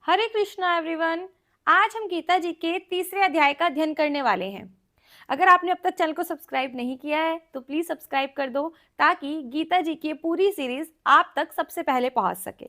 हरे Krishna everyone. आज हम गीता जी के तीसरे अध्याय का अध्ययन करने वाले हैं। अगर आपने अब तक चैनल को सब्सक्राइब नहीं किया है तो प्लीज सब्सक्राइब कर दो ताकि गीता जी की पूरी सीरीज आप तक सबसे पहले पहुंच सके।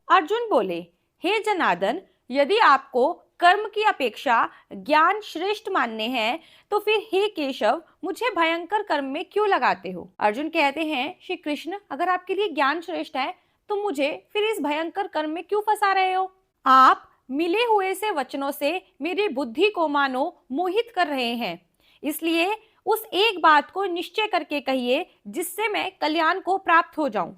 अर्जुन बोले, हे जनार्दन, यदि आपको कर्म की अपेक्षा ज्ञान श्रेष्ठ मानने हैं तो फिर हे केशव, मुझे भयंकर कर्म में क्यों लगाते हो। अर्जुन कहते हैं, श्री कृष्ण, अगर आपके लिए ज्ञान श्रेष्ठ है तो मुझे फिर इस भयंकर कर्म में क्यों फंसा रहे हो। आप मिले हुए से वचनों से मेरी बुद्धि को मानो मोहित कर रहे हैं, इसलिए उस एक बात को निश्चय करके कहिए जिससे मैं कल्याण को प्राप्त हो जाऊं।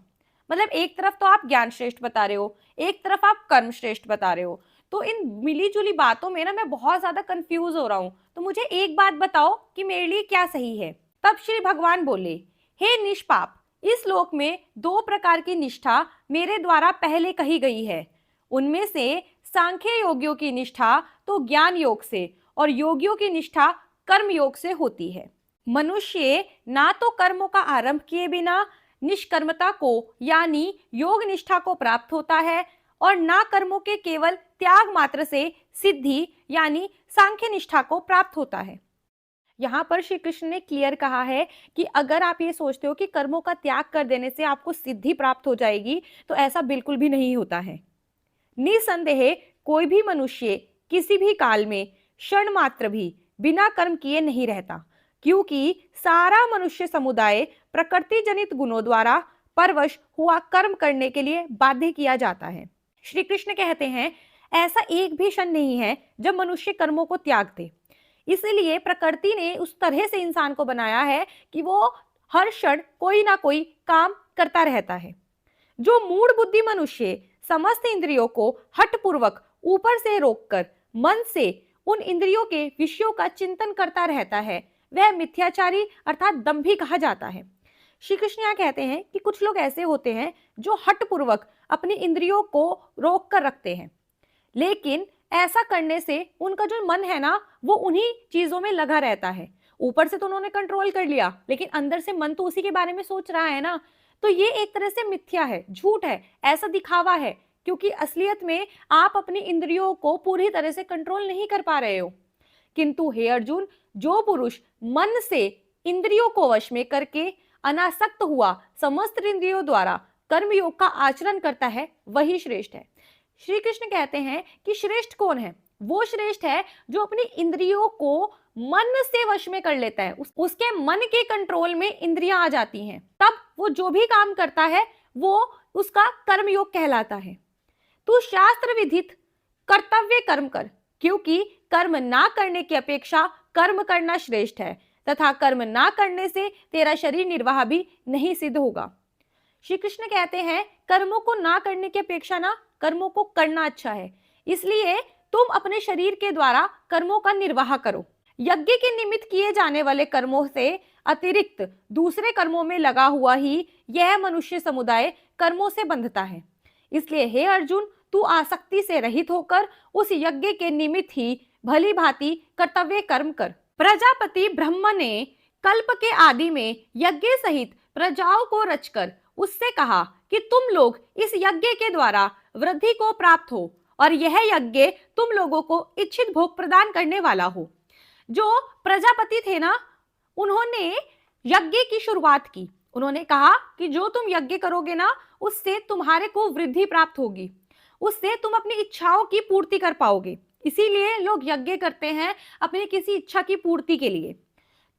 मतलब एक तरफ तो आप ज्ञान श्रेष्ठ बता रहे हो, एक तरफ आप कर्म श्रेष्ठ बता रहे हो, तो इन मिली जुली बातों में ना मैं बहुत ज्यादा कंफ्यूज हो रहा हूं। तो मुझे एक बात बताओ कि मेरे लिए क्या सही है। तब श्री भगवान बोले, हे निष्पाप, इस लोक में दो प्रकार की निष्ठा मेरे द्वारा पहले कही गई है। उनमें से सांख्य योगियों की निष्ठा तो ज्ञान योग से और योगियों की निष्ठा कर्म योग से होती है। मनुष्य ना तो कर्मों का आरंभ किए बिना निष्कर्मता को यानी योग निष्ठा को प्राप्त होता है और ना कर्मों के केवल त्याग मात्र से सिद्धि यानी सांख्य निष्ठा को प्राप्त होता है। यहाँ पर श्री कृष्ण ने क्लियर कहा है कि अगर आप ये सोचते हो कि कर्मों का त्याग कर देने से आपको सिद्धि प्राप्त हो जाएगी तो ऐसा बिल्कुल भी नहीं होता है। निसंदेह कोई भी मनुष्य किसी भी काल में क्षण मात्र भी बिना कर्म किए नहीं रहता, क्योंकि सारा मनुष्य समुदाय प्रकृति जनित गुणों द्वारा परवश हुआ कर्म करने के लिए बाध्य किया जाता है। श्री कृष्ण कहते हैं, ऐसा एक भी क्षण नहीं है जब मनुष्य कर्मों को त्याग दे। इसलिए प्रकृति ने उस तरह से इंसान को बनाया है कि वो हर क्षण कोई ना कोई काम करता रहता है। जो मूढ़ बुद्धि मनुष्य समस्त इंद्रियों को हठपूर्वक ऊपर से रोककर मन से उन इंद्रियों के विषयों का चिंतन करता रहता है, वह मिथ्याचारी अर्थात दंभी कहा जाता है। श्री कृष्ण यहाँ कहते हैं कि कुछ लोग ऐसे होते हैं जो हठपूर्वक अपनी इंद्रियों को रोक कर रखते हैं, लेकिन ऐसा करने से उनका जो मन है ना वो उन्हीं चीजों में लगा रहता है। ऊपर से तो उन्होंने कंट्रोल कर लिया, लेकिन अंदर से मन तो उसी के बारे में सोच रहा है ना। तो ये एक तरह से मिथ्या है, झूठ है, ऐसा दिखावा है, क्योंकि असलियत में आप अपनी इंद्रियों को पूरी तरह से कंट्रोल नहीं कर पा रहे हो। किंतु हे अर्जुन, जो पुरुष मन से इंद्रियों को वश में करके अनासक्त हुआ समस्त इंद्रियों द्वारा कर्मयोग का आचरण करता है वही श्रेष्ठ है। श्री कृष्ण कहते हैं कि श्रेष्ठ कौन है। वो श्रेष्ठ है जो अपनी इंद्रियों को मन से वश में कर लेता है, उसके मन के कंट्रोल में इंद्रियां आ जाती हैं, तब वो जो भी काम करता है वो उसका कर्मयोग कहलाता है। तू शास्त्र विधित कर्तव्य कर्म कर, क्योंकि कर्म ना करने की अपेक्षा कर्म करना श्रेष्ठ है तथा कर्म ना करने से तेरा शरीर निर्वाह भी नहीं सिद्ध होगा। श्री कृष्ण कहते हैं, कर्मों को ना करने की अपेक्षा ना कर्मों को करना अच्छा है, इसलिए तुम अपने शरीर के द्वारा कर्मों का निर्वाह करो। यज्ञ के निमित्त किए जाने वाले कर्मों से अतिरिक्त दूसरे कर्मों में लगा हुआ ही यह मनुष्य समुदाय कर्मों से बंधता है। इसलिए हे अर्जुन, तू आसक्ति से रहित होकर उस यज्ञ के निमित्त ही भली भांति कर्तव्य कर्म कर। प्रजापति ब्रह्म ने कल्प के आदि में यज्ञ सहित प्रजाओं को रचकर उससे कहा कि तुम लोग इस यज्ञ के द्वारा वृद्धि को प्राप्त हो और यह यज्ञ तुम लोगों को इच्छित भोग प्रदान करने वाला हो। जो प्रजापति थे ना, उन्होंने यज्ञ की शुरुआत की। उन्होंने कहा कि जो तुम यज्ञ करोगे ना उससे तुम्हारे को वृद्धि प्राप्त होगी, उससे तुम अपनी इच्छाओं की पूर्ति कर पाओगे। इसीलिए लोग यज्ञ करते हैं अपनी किसी इच्छा की पूर्ति के लिए।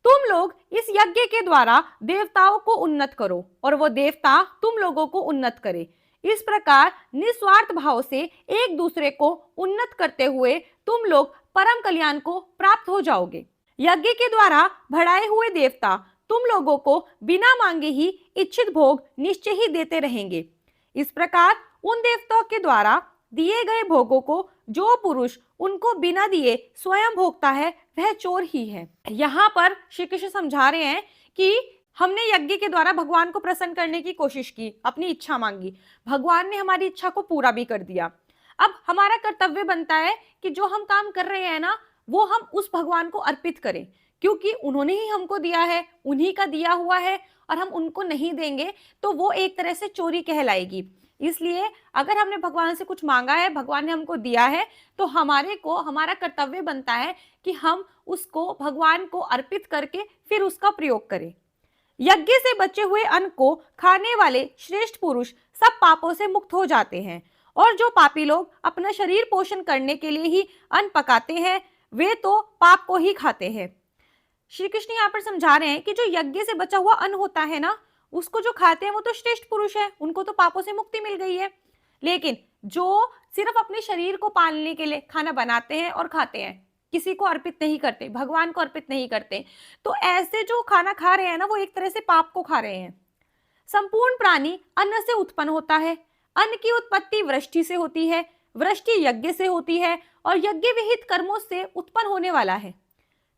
तुम लोग इस यज्ञ के द्वारा देवताओं को उन्नत करो और वो देवता तुम लोगों को उन्नत करे। इस प्रकार निस्वार्थ भाव से एक दूसरे को उन्नत करते हुए तुम लोग परम कल्याण को प्राप्त हो जाओगे। यज्ञ के द्वारा बढ़ाए हुए देवता तुम लोगों को बिना मांगे ही इच्छित भोग निश्चय ही देते रहेंगे। इस प्रकार उन देवताओं के द्वारा दिए गए भोगों को जो पुरुष उनको बिना दिए स्वयं भोगता है वह चोर ही है। यहाँ पर श्री कृष्ण समझा रहे हैं कि हमने यज्ञ के द्वारा भगवान को प्रसन्न करने की कोशिश की, अपनी इच्छा मांगी, भगवान ने हमारी इच्छा को पूरा भी कर दिया। अब हमारा कर्तव्य बनता है कि जो हम काम कर रहे हैं ना वो हम उस भगवान को अर्पित करें, क्योंकि उन्होंने ही हमको दिया है, उन्हीं का दिया हुआ है, और हम उनको नहीं देंगे तो वो एक तरह से चोरी कहलाएगी। इसलिए अगर हमने भगवान से कुछ मांगा है, भगवान ने हमको दिया है, तो हमारा कर्तव्य बनता है कि हम उसको भगवान को अर्पित करके फिर उसका प्रयोग करें। यज्ञ से बचे हुए अन्न को खाने वाले श्रेष्ठ पुरुष सब पापों से मुक्त हो जाते हैं, और जो पापी लोग अपना शरीर पोषण करने के लिए ही अन्न पकाते हैं, वे तो पाप को ही खाते हैं। श्री कृष्ण यहाँ पर समझा रहे हैं कि जो यज्ञ से बचा हुआ अन्न होता है ना, उसको जो खाते हैं वो तो श्रेष्ठ पुरुष है, उनको तो पापों से मुक्ति मिल गई है। लेकिन जो सिर्फ अपने शरीर को पालने के लिए खाना बनाते हैं और खाते हैं, किसी को अर्पित नहीं करते, भगवान को अर्पित नहीं करते, तो ऐसे जो खाना खा रहे हैं ना, वो एक तरह से पाप को खा रहे हैं। संपूर्ण प्राणी अन्न से उत्पन्न होता है। अन्न की उत्पत्ति वृष्टि से होती है, वृष्टि यज्ञ से होती है, और यज्ञ विहित कर्मों से उत्पन्न होने वाला है।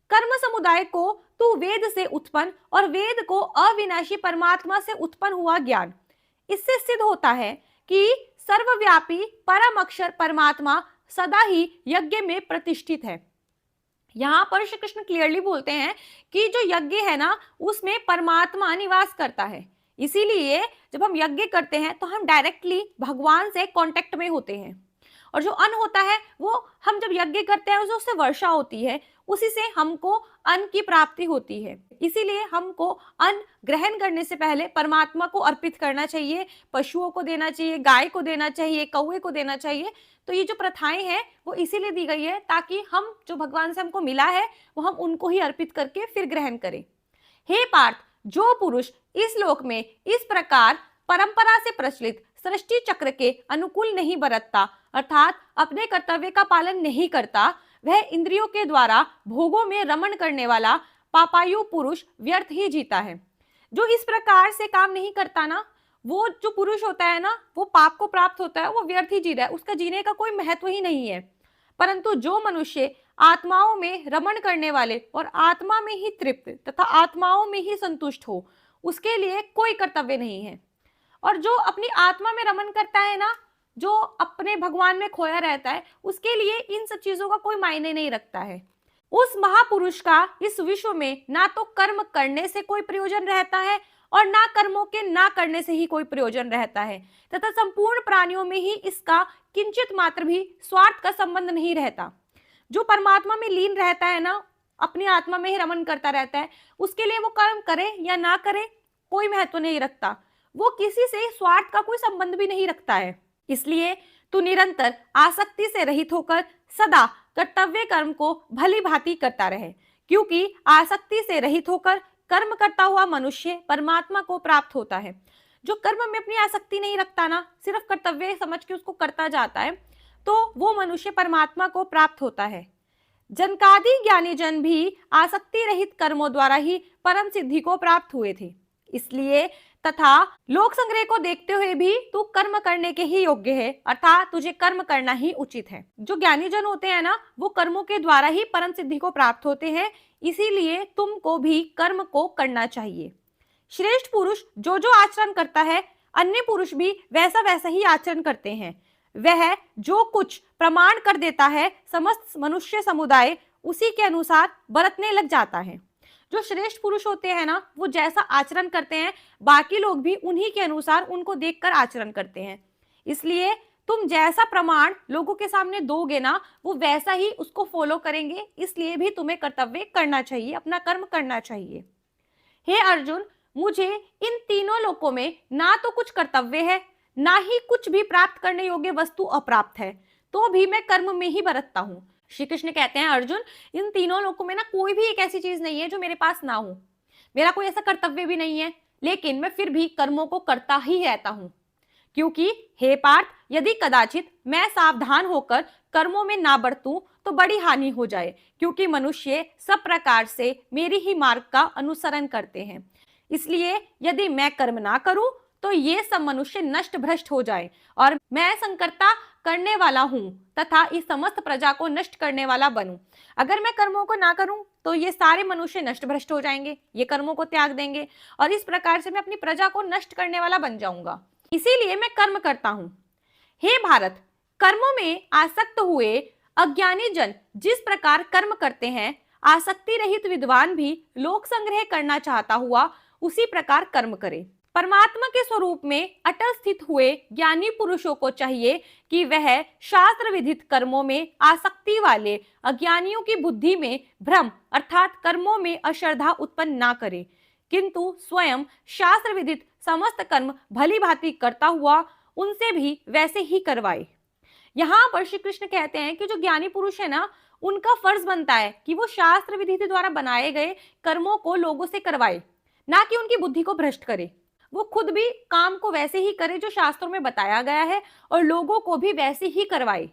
कर्म समुदाय को तू वेद से उत्पन्न और वेद को अविनाशी परमात्मा से उत्पन्न हुआ ज्ञान, इससे सिद्ध होता है कि सर्वव्यापी परम अक्षर परमात्मा सदा ही यज्ञ में प्रतिष्ठित है। यहाँ पर श्री कृष्ण क्लियरली बोलते हैं कि जो यज्ञ है ना, उसमें परमात्मा निवास करता है। इसीलिए जब हम यज्ञ करते हैं तो हम डायरेक्टली भगवान से कांटेक्ट में होते हैं। और जो अन्न होता है वो हम जब यज्ञ करते हैं उससे वर्षा होती है, उसी से हमको अन्न की प्राप्ति होती है। इसीलिए हमको अन्न ग्रहण करने से पहले परमात्मा को अर्पित करना चाहिए, पशुओं को देना चाहिए, गाय को देना चाहिए, कौवे को देना चाहिए। तो ये जो प्रथाएं हैं वो इसीलिए दी गई है ताकि हम जो भगवान से हमको मिला है वो हम उनको ही अर्पित करके फिर ग्रहण करें। हे पार्थ, जो पुरुष इस लोक में इस प्रकार परंपरा से प्रचलित सृष्टि चक्र के अनुकूल नहीं बरतता, अर्थात अपने कर्तव्य का पालन नहीं करता, वह इंद्रियों के द्वारा भोगों में रमण करने वाला पापायु पुरुष व्यर्थ ही जीता है। जो इस प्रकार से काम नहीं करता ना, वो जो पुरुष होता है ना, वो पाप को प्राप्त होता है, वो व्यर्थ ही जी रहा है, उसका जीने का कोई महत्व ही नहीं है। परंतु जो मनुष्य आत्माओं में रमण करने वाले और आत्मा में ही तृप्त तथा आत्माओं में ही संतुष्ट हो, उसके लिए कोई कर्तव्य नहीं है। और जो अपनी आत्मा में रमण करता है ना, जो अपने भगवान में खोया रहता है, उसके लिए इन सब चीजों का कोई मायने नहीं रखता है। उस महापुरुष का इस विश्व में ना तो कर्म करने से कोई प्रयोजन रहता है और ना कर्मों के ना करने से ही कोई प्रयोजन रहता है, तथा संपूर्ण प्राणियों में ही इसका किंचित मात्र भी स्वार्थ का संबंध नहीं रहता। जो परमात्मा में लीन रहता है ना, अपनी आत्मा में ही रमण करता रहता है, उसके लिए वो कर्म करे या ना करे कोई महत्व नहीं रखता, वो किसी से स्वार्थ का कोई संबंध भी नहीं रखता है। इसलिए तू निरंतर आसक्ति से रहित होकर सदा कर्तव्य कर्म को भली भांति करता रहे, क्योंकि आसक्ति से रहित होकर कर्म करता हुआ मनुष्य परमात्मा को प्राप्त होता है। जो कर्म में अपनी आसक्ति नहीं रखता ना, सिर्फ कर्तव्य समझ के उसको करता जाता है, तो वो मनुष्य परमात्मा को प्राप्त होता है। जनकादि ज्ञानी जन भी आसक्ति रहित कर्मों द्वारा ही परम सिद्धि को प्राप्त हुए थे। इसलिए तथा लोक संग्रह को देखते हुए भी तू कर्म करने के ही योग्य है, अर्थात तुझे कर्म करना ही उचित है। जो ज्ञानी जन होते हैं ना, वो कर्मों के द्वारा ही परम सिद्धि को प्राप्त होते हैं, इसीलिए तुमको भी कर्म को करना चाहिए। श्रेष्ठ पुरुष जो जो आचरण करता है, अन्य पुरुष भी वैसा वैसा ही आचरण करते हैं। वह जो कुछ प्रमाण कर देता है, समस्त मनुष्य समुदाय उसी के अनुसार बरतने लग जाता है। जो श्रेष्ठ पुरुष होते हैं ना, वो जैसा आचरण करते हैं, बाकी लोग भी उन्हीं के अनुसार उनको देखकर आचरण करते हैं। इसलिए तुम जैसा प्रमाण लोगों के सामने दोगे ना, वो वैसा ही उसको फॉलो करेंगे। इसलिए भी तुम्हें कर्तव्य करना चाहिए, अपना कर्म करना चाहिए। हे अर्जुन, मुझे इन तीनों लोकों में ना तो कुछ कर्तव्य है, ना ही कुछ भी प्राप्त करने योग्य वस्तु अप्राप्त है, तो भी मैं कर्म में ही बरतता हूँ। श्री कृष्ण कहते हैं, अर्जुन, इन तीनों लोकों में ना कोई भी एक ऐसी चीज नहीं है जो मेरे पास ना हो, मेरा कोई ऐसा कर्तव्य भी नहीं है, लेकिन मैं फिर भी कर्मों को करता ही रहता हूं। क्योंकि हे पार्थ, यदि कदाचित मैं सावधान होकर कर्मों में ना बरतूं तो बड़ी हानि हो जाए, क्योंकि मनुष्य सब प्रकार से मेरी ही मार्ग का अनुसरण करते हैं। इसलिए यदि मैं कर्म ना करूं तो ये सब मनुष्य नष्ट भ्रष्ट हो जाए, और मैं संकर्ता करने वाला हूं तथा इस समस्त प्रजा को नष्ट करने वाला बनूं। अगर मैं कर्मों को ना करूं तो ये सारे मनुष्य नष्ट भ्रष्ट हो जाएंगे, ये कर्मों को त्याग देंगे, और इस प्रकार से मैं अपनी प्रजा को नष्ट करने वाला बन जाऊंगा। इसीलिए मैं कर्म करता हूं। हे भारत, कर्मों में आसक्त हुए अज्ञानी जन जिस प्रकार कर्म करते हैं, आसक्ति रहित विद्वान भी लोक संग्रह करना चाहता हुआ उसी प्रकार कर्म करे। परमात्मा के स्वरूप में अटल स्थित हुए ज्ञानी पुरुषों को चाहिए कि वह शास्त्र विधित कर्मों में आसक्ति वाले अज्ञानियों की बुद्धि में भ्रम अर्थात कर्मों में अश्रद्धा उत्पन्न ना करे, किंतु स्वयं शास्त्र विदित समस्त कर्म भली भांति करता हुआ उनसे भी वैसे ही करवाए। यहाँ पर श्री कृष्ण कहते हैं कि जो ज्ञानी पुरुष है ना, उनका फर्ज बनता है कि वो शास्त्र विधि के द्वारा बनाए गए कर्मों को लोगों से करवाए, ना कि उनकी बुद्धि को भ्रष्ट करे। वो खुद भी काम को वैसे ही करे जो शास्त्रों में बताया गया है और लोगों को भी वैसे ही करवाए।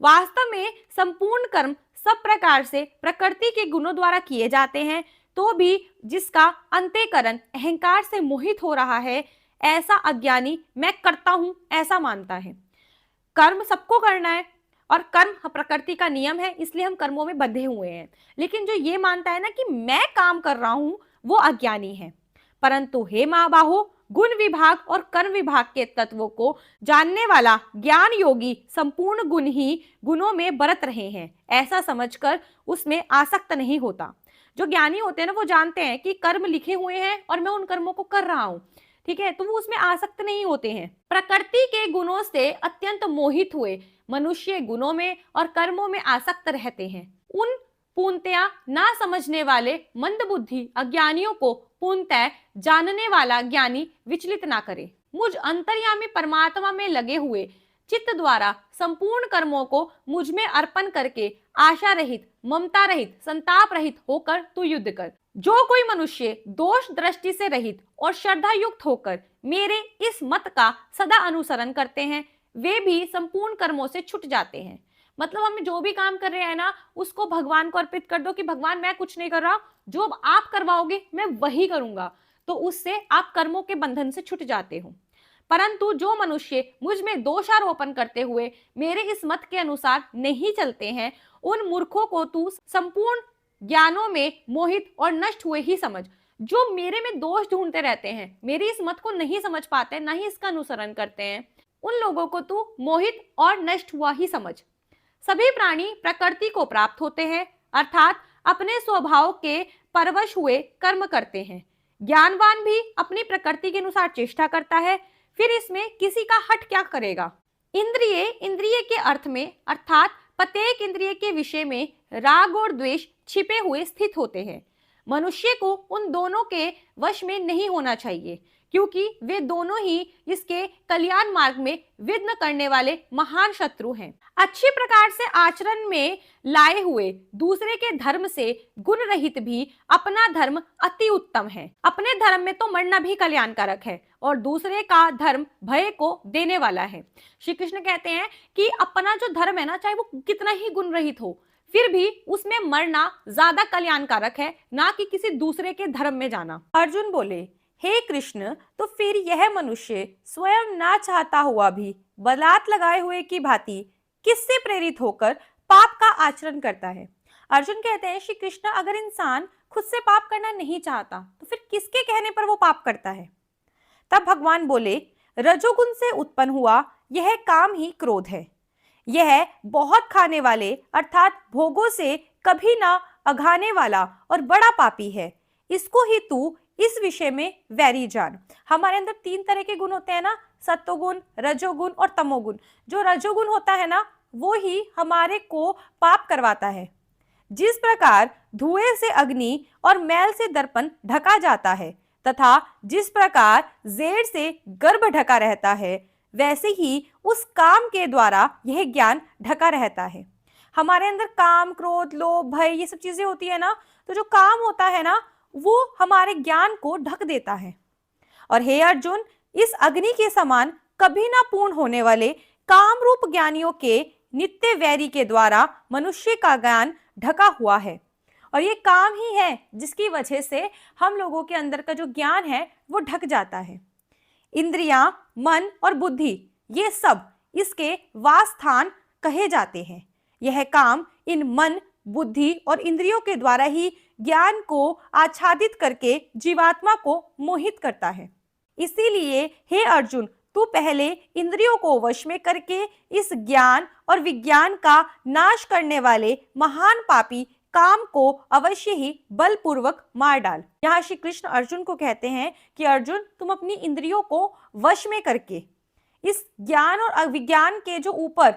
वास्तव में संपूर्ण कर्म सब प्रकार से प्रकृति के गुणों द्वारा किए जाते हैं, तो भी जिसका अंतःकरण अहंकार से मोहित हो रहा है, ऐसा अज्ञानी मैं करता हूं ऐसा मानता है। कर्म सबको करना है और कर्म प्रकृति का नियम है, इसलिए हम कर्मों में बंधे हुए हैं। लेकिन जो ये मानता है ना कि मैं काम कर रहा हूं, वो अज्ञानी है। परंतु हे महाबाहो, गुण विभाग और कर्म विभाग के तत्वों को जानने वाला ज्ञान योगी संपूर्ण गुण ही गुणों में बरत रहे हैं, ऐसा समझकर उसमें आसक्त नहीं होता। जो ज्ञानी होते हैं ना, वो जानते हैं कि कर्म लिखे हुए हैं और मैं उन कर्मों को कर रहा हूं, ठीक है, तो वो उसमें आसक्त नहीं होते हैं। प्रकृति के गुणों से अत्यंत मोहित हुए मनुष्य गुणों में और कर्मों में आसक्त रहते हैं। उन पूर्णतया ना समझने वाले मंद बुद्धि अज्ञानियों को पूर्णतः जानने वाला ज्ञानी विचलित ना करे। मुझ अंतर्यामी परमात्मा में लगे हुए चित्त द्वारा संपूर्ण कर्मों को मुझ में अर्पण करके आशा रहित, ममता रहित, संताप रहित होकर तू युद्ध कर। जो कोई मनुष्य दोष दृष्टि से रहित और श्रद्धा युक्त होकर मेरे इस मत का सदा अनुसरण करते हैं, वे भी संपूर्ण कर्मों से छूट जाते हैं। मतलब हम जो भी काम कर रहे हैं ना, उसको भगवान को अर्पित कर दो कि भगवान मैं कुछ नहीं कर रहा, जो आप करवाओगे मैं वही करूंगा, तो उससे आप कर्मों के बंधन से छूट जाते हो। परंतु जो मनुष्य मुझ में दोषारोपण करते हुए मेरे इस मत के अनुसार नहीं चलते हैं, उन मूर्खों को तू संपूर्ण ज्ञानों में मोहित और नष्ट हुए ही समझ। जो मेरे में दोष ढूंढते रहते हैं, मेरी इस मत को नहीं समझ पाते, ना ही इसका अनुसरण करते हैं, उन लोगों को तू मोहित और नष्ट हुआ ही समझ। सभी प्राणी प्रकृति को प्राप्त होते हैं, अर्थात अपने स्वभाव के परवश हुए कर्म करते हैं। ज्ञानवान भी अपनी प्रकृति के अनुसार चेष्टा करता है, फिर इसमें किसी का हट क्या करेगा। इंद्रिय के अर्थ में अर्थात प्रत्येक इंद्रिय के विषय में राग और द्वेष छिपे हुए स्थित होते हैं। मनुष्य को उन दोनों के वश में नहीं होना चाहिए, क्योंकि वे दोनों ही इसके कल्याण मार्ग में विघ्न करने वाले महान शत्रु हैं। अच्छी प्रकार से आचरण में लाए हुए दूसरे के धर्म से गुण रहित भी अपना धर्म अति उत्तम है। अपने धर्म में तो मरना भी कल्याणकारक है और दूसरे का धर्म भय को देने वाला है। श्री कृष्ण कहते हैं कि अपना जो धर्म है ना, चाहे वो कितना ही गुण रहित हो, फिर भी उसमें मरना ज्यादा कल्याणकारक है, ना कि किसी दूसरे के धर्म में जाना। अर्जुन बोले, हे कृष्ण, तो फिर यह मनुष्य स्वयं ना चाहता हुआ भी बलात् लगाए हुए की भांति किससे प्रेरित होकर पाप का आचरण करता है। अर्जुन कहते हैं, श्री कृष्ण, अगर इंसान खुद से पाप करना नहीं चाहता तो फिर किसके कहने पर वो पाप करता है। तब भगवान बोले, रजोगुण से उत्पन्न हुआ यह काम ही क्रोध है। यह बहुत खाने वाले अर्थात भोगों से कभी ना अघाने वाला और बड़ा पापी है। इसको ही तू इस विषय में वैरी जान। हमारे अंदर 3 तरह के गुण होते हैं ना, सत्वगुण, रजोगुण और तमोगुण। जो रजोगुण होता है ना, वो ही हमारे को पाप करवाता है। जिस प्रकार धुएं से अग्नि और मैल से दर्पण ढका जाता है तथा जिस प्रकार जेड़ से गर्भ ढका रहता है, वैसे ही उस काम के द्वारा यह ज्ञान ढका रहता है। हमारे अंदर काम, क्रोध, लोभ, भय ये सब चीजें होती है ना, तो जो काम होता है ना, वो हमारे ज्ञान को ढक देता है। और हे अर्जुन, इस अग्नि के समान कभी ना पूर्ण होने वाले काम रूप ज्ञानियों के नित्य वैरी के द्वारा मनुष्य का ज्ञान ढका हुआ है। और ये काम ही है जिसकी वजह से हम लोगों के अंदर का जो ज्ञान है वो ढक जाता है। इंद्रियां, मन और बुद्धि ये सब इसके वासस्थान कहे जाते हैं। यह काम इन मन, बुद्धि और इंद्रियों के द्वारा ही ज्ञान को आच्छादित करके जीवात्मा को मोहित करता है। इसीलिए हे अर्जुन, तू पहले इंद्रियों को वश में करके इस ज्ञान और विज्ञान का नाश करने वाले महान पापी काम को अवश्य ही बलपूर्वक मार डाल। यहाँ श्री कृष्ण अर्जुन को कहते हैं कि अर्जुन, तुम अपनी इंद्रियों को वश में करके इस ज्ञान और अविज्ञान के जो ऊपर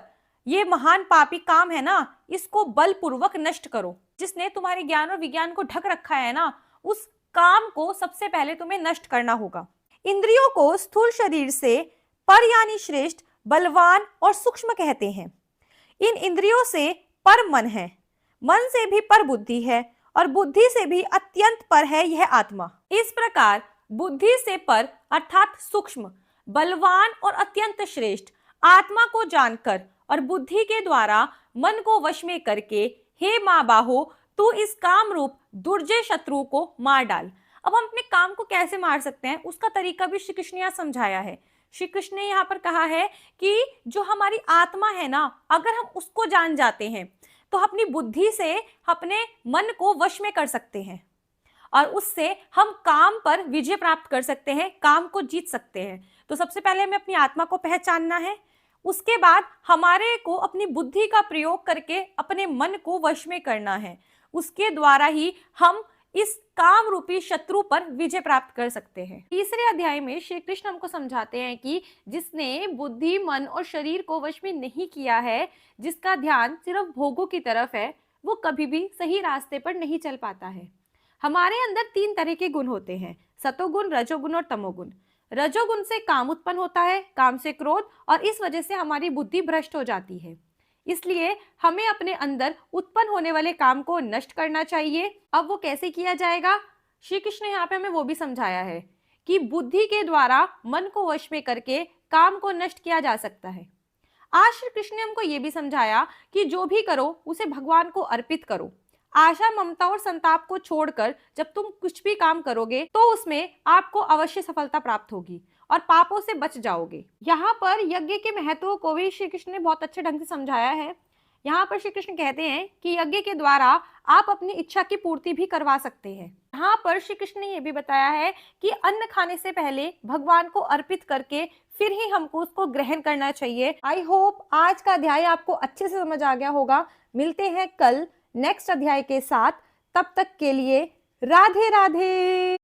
ये महान पापी काम है ना, इसको बलपूर्वक नष्ट करो। जिसने तुम्हारे ज्ञान और विज्ञान को ढक रखा है ना, उस काम को सबसे पहले तुम्हें नष्ट करना होगा। इंद्रियों को स्थूल शरीर से पर यानी श्रेष्ठ, बलवान और सूक्ष्म कहते हैं। इन इंद्रियों से पर मन है, मन से भी पर बुद्धि है और बुद्धि से भी अत्यंत पर है यह आत्मा। इस प्रकार बुद्धि से पर अर्थात सूक्ष्म, बलवान और अत्यंत श्रेष्ठ आत्मा को जानकर और बुद्धि के द्वारा मन को वश में करके, हे माँ बाहो, तू इस काम रूप दुर्जय शत्रु को मार डाल। अब हम अपने काम को कैसे मार सकते हैं, उसका तरीका भी श्री कृष्ण ने यहाँ समझाया है। श्री कृष्ण ने यहाँ पर कहा है कि जो हमारी आत्मा है ना, अगर हम उसको जान जाते हैं तो अपनी बुद्धि से अपने मन को वश में कर सकते हैं और उससे हम काम पर विजय प्राप्त कर सकते हैं, काम को जीत सकते हैं। तो सबसे पहले हमें अपनी आत्मा को पहचानना है, उसके बाद हमारे को अपनी बुद्धि का प्रयोग करके अपने मन को वश में करना है। उसके द्वारा ही हम इस काम रूपी शत्रु पर विजय प्राप्त कर सकते हैं। तीसरे अध्याय में श्री कृष्ण हमको समझाते हैं कि जिसने बुद्धि, मन और शरीर को वश में नहीं किया है, जिसका ध्यान सिर्फ भोगों की तरफ है, वो कभी भी सही रास्ते पर नहीं चल पाता है। हमारे अंदर 3 तरह के गुण होते हैं, सतोगुण, रजोगुण और तमोगुण। रजोगुण से काम उत्पन्न होता है, काम से क्रोध, और इस वजह से हमारी बुद्धि भ्रष्ट हो जाती है। इसलिए हमें अपने अंदर उत्पन्न होने वाले काम को नष्ट करना चाहिए। अब वो कैसे किया जाएगा, श्री कृष्ण ने यहाँ पे हमें वो भी समझाया है कि बुद्धि के द्वारा मन को वश में करके काम को नष्ट किया जा सकता है। आज श्री कृष्ण ने हमको ये भी समझाया कि जो भी करो उसे भगवान को अर्पित करो। आशा, ममता और संताप को छोड़कर जब तुम कुछ भी काम करोगे तो उसमें आपको अवश्य सफलता प्राप्त होगी और पापों से बच जाओगे। यहाँ पर यज्ञ के महत्व को भी श्री कृष्ण ने बहुत अच्छे ढंग से समझाया है। यहाँ पर श्री कृष्ण कहते हैं कि यज्ञ के द्वारा आप अपनी इच्छा की पूर्ति भी करवा सकते हैं। यहाँ पर श्री कृष्ण ने यह भी बताया है कि अन्न खाने से पहले भगवान को अर्पित करके फिर ही हमको उसको ग्रहण करना चाहिए। आई होप आज का अध्याय आपको अच्छे से समझ आ गया होगा। मिलते हैं कल नेक्स्ट अध्याय के साथ, तब तक के लिए राधे राधे।